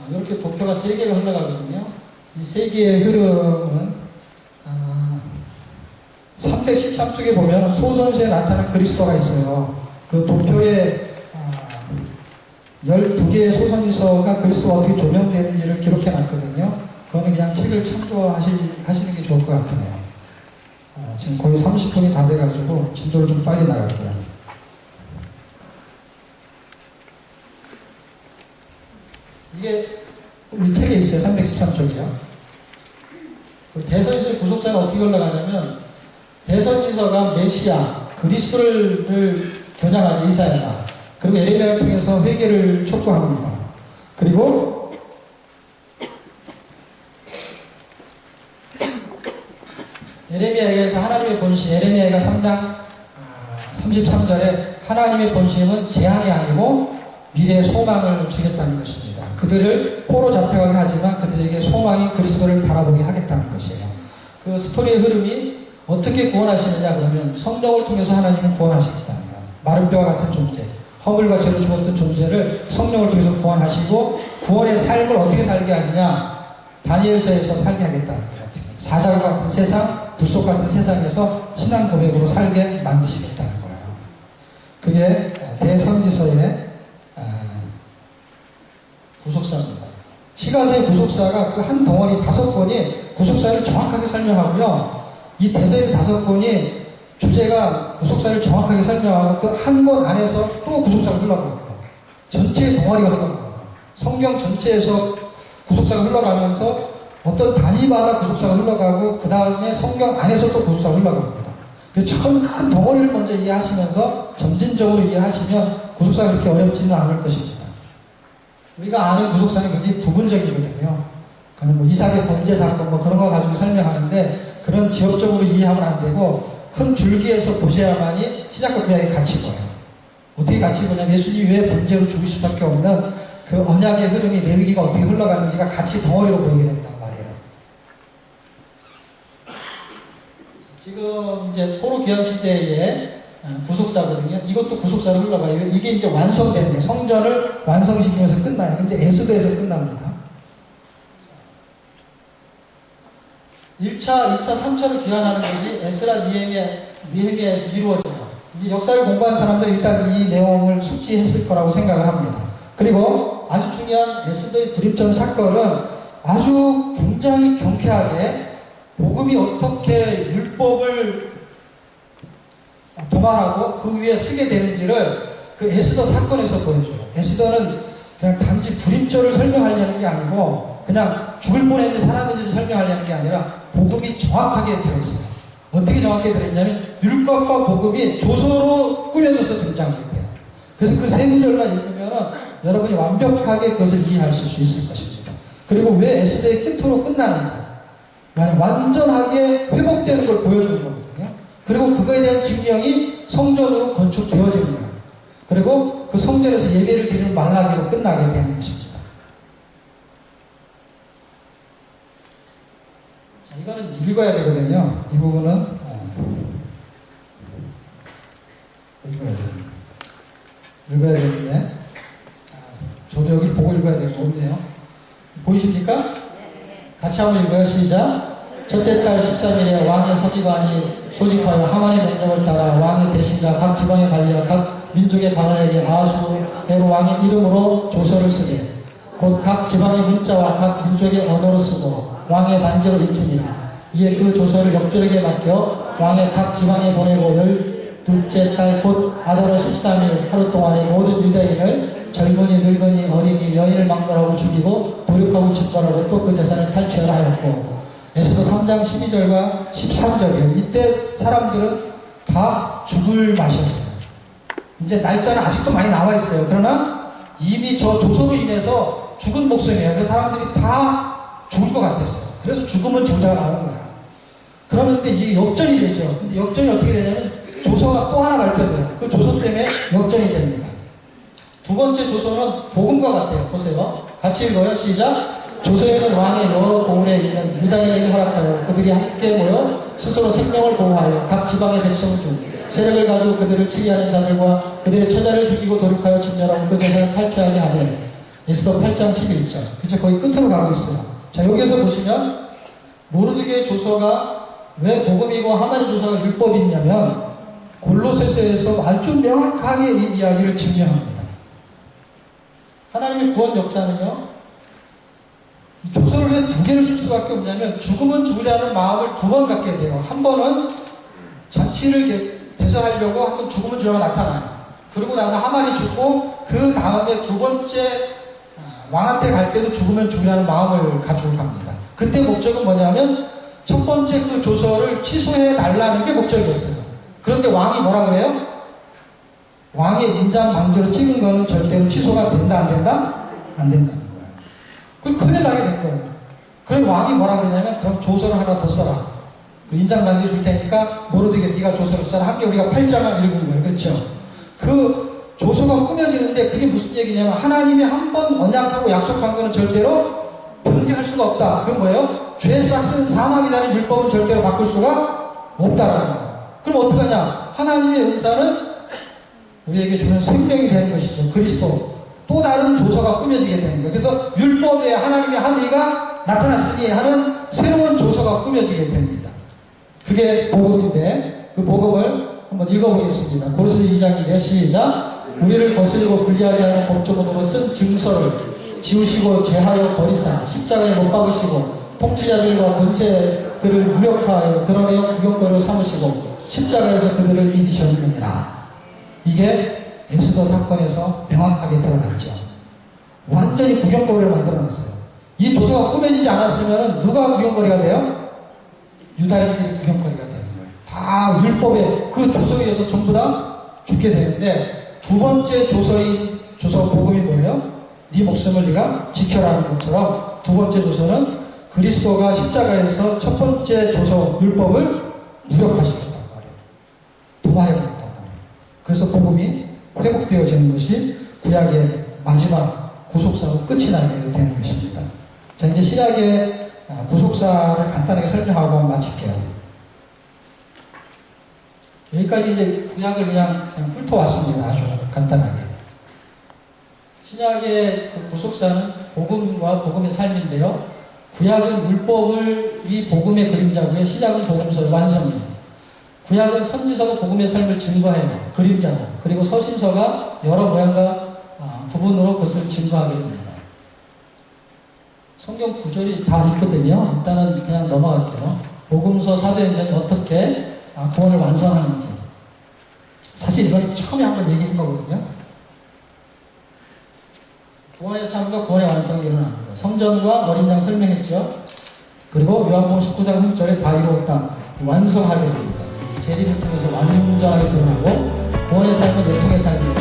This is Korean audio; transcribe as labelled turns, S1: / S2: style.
S1: 이렇게 도표가 3개가 흘러가거든요. 이 3개의 흐름은 313쪽에 보면 소선수에 나타난 그리스도가 있어요. 그 도표에 12개의 소선지서가 그리스도가 어떻게 조명되는지를 기록해 놨거든요. 그거는 그냥 책을 참조하시는 게 좋을 것 같아요. 지금 거의 30분이 다 돼가지고 진도를 좀 빨리 나갈게요. 이게 우리 책에 있어요. 313쪽이요. 대선지서 구속사는 어떻게 올라가냐면, 대선지서가 메시아, 그리스도를 겨냥하죠. 이사야가. 그리고 에레미야를 통해서 회개를 촉구합니다. 그리고 에레미야에게서 하나님의 본심, 에레미야가 3장 33절에 하나님의 본심은 재앙이 아니고 미래의 소망을 주겠다는 것입니다. 그들을 포로 잡혀가게 하지만 그들에게 소망이 그리스도를 바라보게 하겠다는 것이에요. 그 스토리의 흐름이 어떻게 구원하시느냐 그러면 성령을 통해서 하나님은 구원하시겠다는 거예요. 마른 뼈와 같은 존재, 허물과 죄로 죽었던 존재를 성령을 통해서 구원하시고, 구원의 삶을 어떻게 살게 하느냐, 다니엘서에서 살게 하겠다는 거예요. 사자와 같은 세상, 불속 같은 세상에서 신앙 고백으로 살게 만드시겠다는 거예요. 그게 대선지서의 구속사입니다. 시가서의 구속사가 그 한 덩어리 5권이 구속사를 정확하게 설명하고요. 이 대선의 5권이 주제가 구속사를 정확하게 설명하고 그 한 권 안에서 또 구속사가 흘러가는 거예요. 전체의 덩어리가 흘러가는 거예요. 성경 전체에서 구속사가 흘러가면서 어떤 단위마다 구속사가 흘러가고 그 다음에 성경 안에서 또 구속사가 흘러갑니다. 그래서 처음 큰 덩어리를 먼저 이해하시면서 점진적으로 이해하시면 구속사가 그렇게 어렵지는 않을 것입니다. 우리가 아는 구속사는 굉장히 부분적이거든요. 그는 뭐 이삭의 번제 사건 뭐 그런 거 가지고 설명하는데, 그런 지역적으로 이해하면 안 되고 큰 줄기에서 보셔야만이 신약과 구약이 같이 보여요. 어떻게 같이 보냐면 예수님이 왜 번제로 죽으실 수밖에 없는 그 언약의 흐름이, 레위기가 어떻게 흘러가는지가 같이 덩어리로 보이게 된단 말이에요. 지금 이제 포로 귀환 시대의 구속사거든요. 이것도 구속사로 흘러가요. 이게 이제 완성되는 거예요. 성전을 완성시키면서 끝나요. 근데 에스더에서 끝납니다. 1차, 2차, 3차로 귀환하는 것이 에스라, 니헤미야에서 이루어져요. 이제 역사를 공부한 사람들은 일단 이 내용을 숙지했을 거라고 생각을 합니다. 그리고 아주 중요한 에스더의 불임점 사건은 아주 굉장히 경쾌하게 복음이 어떻게 율법을 도말하고 그 위에 쓰게 되는지를 그 에스더 사건에서 보여줘요. 에스더는 그냥 단지 불임절을 설명하려는 게 아니고 그냥 죽을 뻔했는 사람인지를 설명하려는 게 아니라 복음이 정확하게 들어있어요. 어떻게 정확하게 들어있냐면 율법과 복음이 조서로 꾸며져서 등장이 돼요. 그래서 그 세 구절만 읽으면 여러분이 완벽하게 그것을 이해하실 수 있을 것입니다. 그리고 왜 에스더의 끝으로 끝나는지, 완전하게 회복되는 걸 보여주는 거거든요. 그리고 그거에 대한 증명이 성전으로 건축되어지는 거예요. 그리고 그 성전에서 예배를 드리는 말라기로 끝나게 되는 것입니다. 자, 이거는 읽어야 되거든요. 이 부분은 읽어야 되는데, 저도 여기 보고 읽어야 될 거 없네요. 보이십니까? 같이 한번 읽어요. 시작. 첫째 달 13일에 왕의 서기관이 소집하여 하만의 명령을 따라 왕의 대신자 각 지방에 관리한 각 민족의 관원에게 아수에로 왕의 이름으로 조서를 쓰되, 곧 각 지방의 문자와 각 민족의 언어로 쓰고 왕의 반지로 읽히니, 이에 그 조서를 역졸에게 맡겨 왕의 각 지방에 보내고 12째 달 곧 아다라 13일 하루 동안에 모든 유대인을 젊은이, 늙은이, 어린이, 여인을 막론하고 죽이고 도륙하고 집살하고 또 그 재산을 탈취하라 하였고, 에스더 3장 12절과 13절이에요. 이때 사람들은 다 죽을 맛이었어요. 이제 날짜는 아직도 많이 남아 있어요. 그러나 이미 저 조서로 인해서 죽은 목숨이에요. 그래서 사람들이 다 죽을 것 같았어요. 그래서 죽음은 조자가 나오는 거야. 그러는데 이게 역전이 되죠. 근데 역전이 어떻게 되냐면 조서가 또 하나 발표돼요. 그 조서 때문에 역전이 됩니다. 두 번째 조서는 복음과 같아요. 보세요. 같이 읽어요. 시작. 조서에는 왕의 여러 고을에 있는 유다인에게 허락하여 그들이 함께 모여 스스로 생명을 보호하여 각 지방의 백성 중 세력을 가지고 그들을 치리하는 자들과 그들의 처자를 죽이고 도륙하여 침멸하고 그 재산을 탈취하게 하되, 에스더 8장 11절. 그쵸? 거의 끝으로 가고 있어요. 자, 여기에서 보시면 모르드게의 조서가 왜 복음이고 하만의 조서가 율법이냐면 골로새서에서 아주 명확하게 이 이야기를 증명합니다. 하나님의 구원 역사는요, 이 조서를 왜 두 개를 쓸 수밖에 없냐면 죽으면 죽으려는 마음을 두 번 갖게 돼요. 한 번은 잔치를 배설하려고 한 번 죽으면 주라고 나타나요. 그러고 나서 하만이 죽고 그 다음에 두 번째 왕한테 갈 때도 죽으면 죽으려는 마음을 가지고 갑니다. 그때 목적은 뭐냐면 첫 번째 그 조서를 취소해 달라는 게 목적이었어요. 그런데 왕이 뭐라 그래요? 왕의 인장 망조로 찍은 거는 절대로 취소가 된다 안 된다? 안 된다는 거예요. 그럼 큰일 나게 된 거예요. 그럼 왕이 뭐라 그러냐면 그럼 조서를 하나 더 써라. 그 인장 망조 줄 테니까 모르드게 네가 조서를 써라. 함께 우리가 8장을 읽은 거예요. 그렇죠? 그 조서가 꾸며지는데 그게 무슨 얘기냐면 하나님이 한 번 언약하고 약속한 거는 절대로 변경할 수가 없다. 그건 뭐예요? 죄 싹은 사망이라는 율법은 절대로 바꿀 수가 없다라는 거예요. 그럼 어떡하냐? 하나님의 은사는 우리에게 주는 생명이 되는 것이죠. 그리스도. 또 다른 조서가 꾸며지게 되는 거예요. 그래서 율법에 하나님의 한 의가 나타났으니 하는 새로운 조서가 꾸며지게 됩니다. 그게 복음인데 그 복음을 한번 읽어보겠습니다. 고린도서 2장인데 시작. 우리를 거슬리고 불리하게 하는 법조문으로 쓴 증서를 지우시고 제하여 버리사 십자가에 못 박으시고 통치자들과 권세들을 무력화하여 드러내어 구경거리로 삼으시고 십자가에서 그들을 이기셨느니라. 이게 에스더 사건에서 명확하게 드러났죠. 완전히 구경거리를 만들어놨어요. 이 조서가 꾸며지지 않았으면 누가 구경거리가 돼요? 유다인들이 구경거리가 되는 거예요. 다 율법에 그 조서에 의해서 전부 다 죽게 되는데 두 번째 조서인 조서 복음이 뭐예요? 네 목숨을 네가 지켜라는 것처럼 두 번째 조서는 그리스도가 십자가에서 첫 번째 조서 율법을 무력화시켰단 말이에요. 도말해버렸단 말이에요. 그래서 복음이 회복되어지는 것이 구약의 마지막 구속사로 끝이 나게 되는 것입니다. 자, 이제 신약의 구속사를 간단하게 설명하고 마칠게요. 여기까지 이제 구약을 그냥 훑어왔습니다. 아주 간단하게. 신약의 그 구속사는 복음과 복음의 삶인데요. 구약은 율법을 이 복음의 그림자고요. 신약은 복음서의 완성이에요. 구약은 선지서가 복음의 삶을 증거해요. 그림자로. 그리고 서신서가 여러 모양과 부분으로 그것을 증거하게 됩니다. 성경 구절이 다 있거든요. 일단은 그냥 넘어갈게요. 복음서 사도행전이 어떻게 구원을 완성하는지. 사실 이건 처음에 한번 얘기한 거거든요. 구원의 삶과 구원의 완성이 일어납니다. 성전과 어린 양 설명했죠. 그리고 요한복음 19장 3절에 다 이루었다. 완성하게 됩니다. 재림을 통해서 완전하게 드러나고 구원의 삶은 내통의 삶입니다.